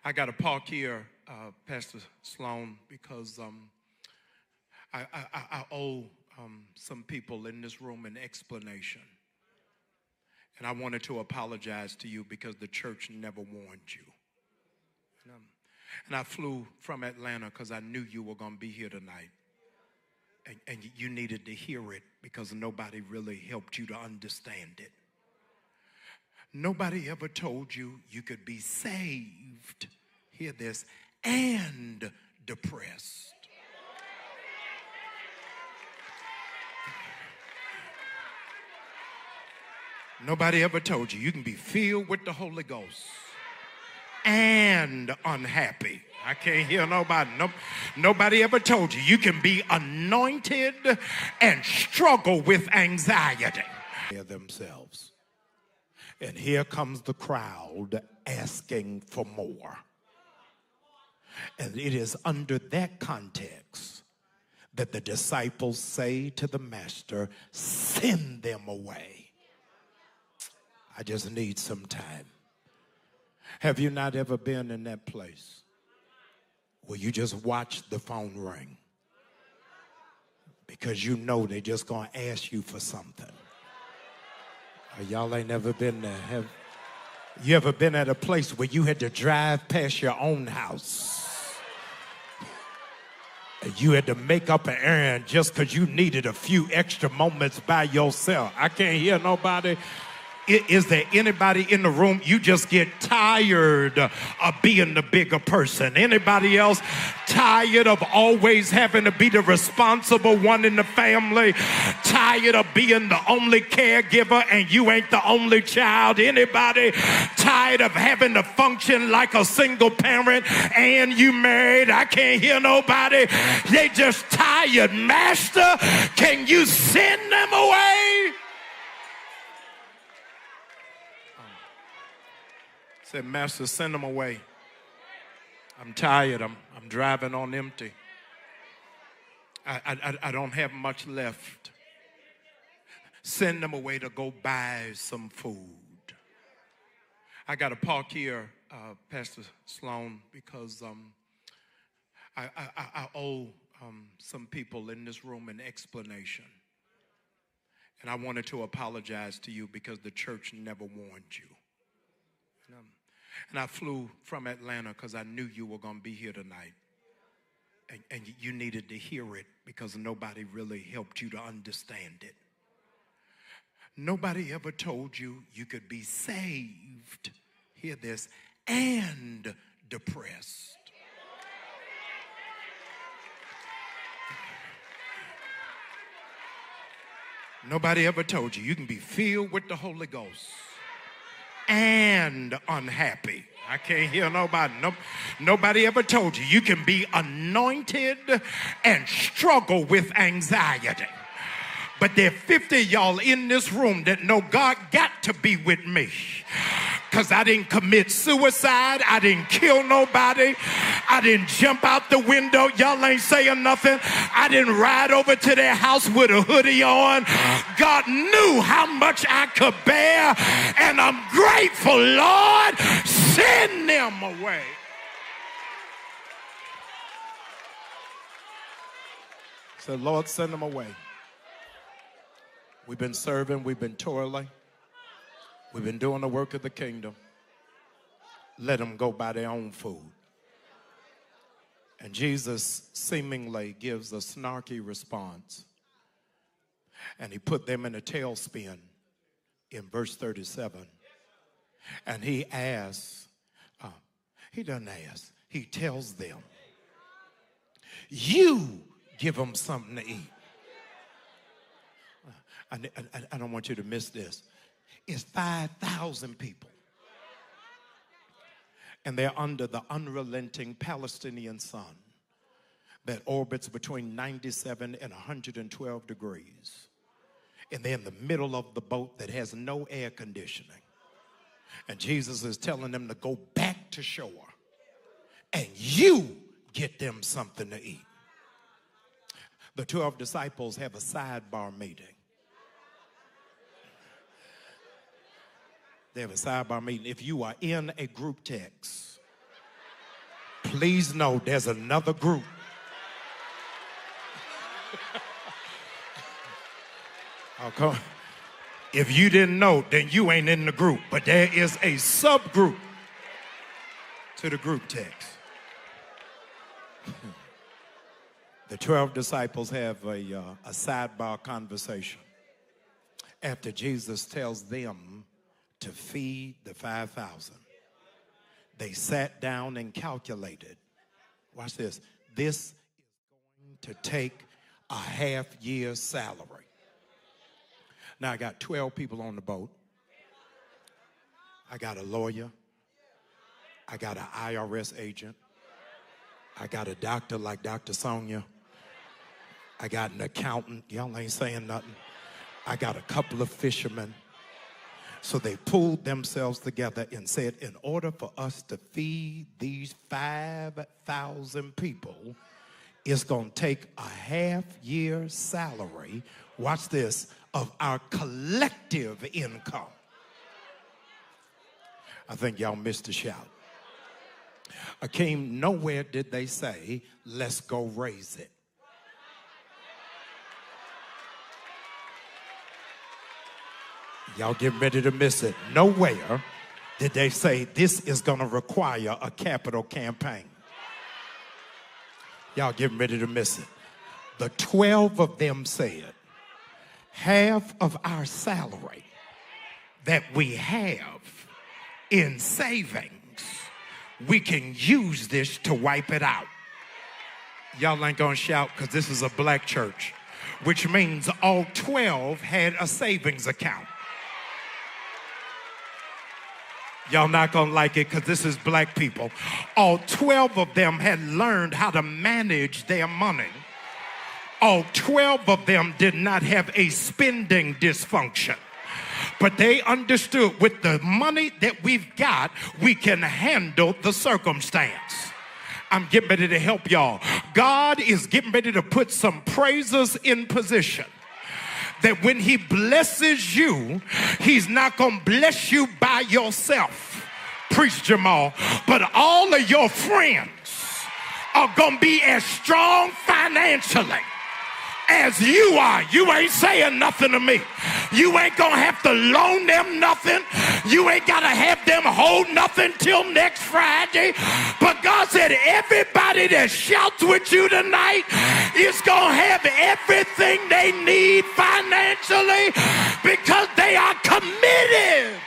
I got to park here, Pastor Sloan, because I owe some people in this room an explanation. And I wanted to apologize to you because the church never warned you. And I flew from Atlanta because I knew you were going to be here tonight. And you needed to hear it because nobody really helped you to understand it. Nobody ever told you you could be saved, hear this, and depressed. Nobody ever told you you can be filled with the Holy Ghost and unhappy. I can't hear nobody. Nobody ever told you you can be anointed and struggle with anxiety. Themselves. And here comes the crowd asking for more. And it is under that context that the disciples say to the master, send them away. I just need some time. Have you not ever been in that place where you just watch the phone ring because you know they're just going to ask you for something? Y'all ain't never been there. Have you ever been at a place where you had to drive past your own house? And you had to make up an errand just because you needed a few extra moments by yourself. I can't hear nobody. Is there anybody in the room, you just get tired of being the bigger person? Anybody else tired of always having to be the responsible one in the family? Tired of being the only caregiver and you ain't the only child? Anybody tired of having to function like a single parent and you married? I can't hear nobody. They just tired. Master, can you send them away? Said, Master, send them away. I'm tired. I'm driving on empty. I don't have much left. Send them away to go buy some food. I got to park here, Pastor Sloan, because I owe some people in this room an explanation. And I wanted to apologize to you because the church never warned you. And I flew from Atlanta because I knew you were going to be here tonight. And you needed to hear it because nobody really helped you to understand it. Nobody ever told you you could be saved, hear this, and depressed. Nobody ever told you you can be filled with the Holy Ghost and unhappy. I can't hear nobody. Nobody ever told you you can be anointed and struggle with anxiety. But there are 50 of y'all in this room that know God got to be with me. Because I didn't commit suicide. I didn't kill nobody. I didn't jump out the window. Y'all ain't saying nothing. I didn't ride over to their house with a hoodie on. God knew how much I could bear. And I'm grateful, Lord. Send them away. So, Lord, send them away. We've been serving. We've been toiling. We've been doing the work of the kingdom. Let them go buy their own food. And Jesus seemingly gives a snarky response. And he put them in a tailspin in verse 37. And he asks, he doesn't ask, he tells them, you give them something to eat. I don't want you to miss this. It's 5,000 people. And they're under the unrelenting Palestinian sun that orbits between 97 and 112 degrees. And they're in the middle of the boat that has no air conditioning. And Jesus is telling them to go back to shore. And you get them something to eat. The 12 disciples have a sidebar meeting. They have a sidebar meeting. If you are in a group text, Please know there's another group. Okay. If you didn't know, then you ain't in the group. But there is a subgroup to the group text. The 12 disciples have a sidebar conversation after Jesus tells them to feed the 5,000. They sat down and calculated. Watch this. This is going to take a half year's salary. Now, I got 12 people on the boat. I got a lawyer. I got an IRS agent. I got a doctor like Dr. Sonia. I got an accountant. Y'all ain't saying nothing. I got a couple of fishermen. So they pulled themselves together and said, in order for us to feed these 5,000 people, it's going to take a half year salary, watch this, of our collective income. I think y'all missed a shout. Akeem, nowhere did they say, let's go raise it. Y'all getting ready to miss it. Nowhere did they say this is going to require a capital campaign. Y'all getting ready to miss it. The 12 of them said, half of our salary that we have in savings, we can use this to wipe it out. Y'all ain't gonna shout because this is a black church, which means all 12 had a savings account. Y'all not gonna like it because this is black people. All 12 of them had learned how to manage their money. All 12 of them did not have a spending dysfunction. But they understood with the money that we've got, we can handle the circumstance. I'm getting ready to help y'all. God is getting ready to put some praisers in position that when he blesses you, he's not going to bless you by yourself. Preach, Jamal. But all of your friends are going to be as strong financially as you are. You ain't saying nothing to me. You ain't gonna have to loan them nothing. You ain't gotta have them hold nothing till next Friday. But God said everybody that shouts with you tonight is gonna have everything they need financially because they are committed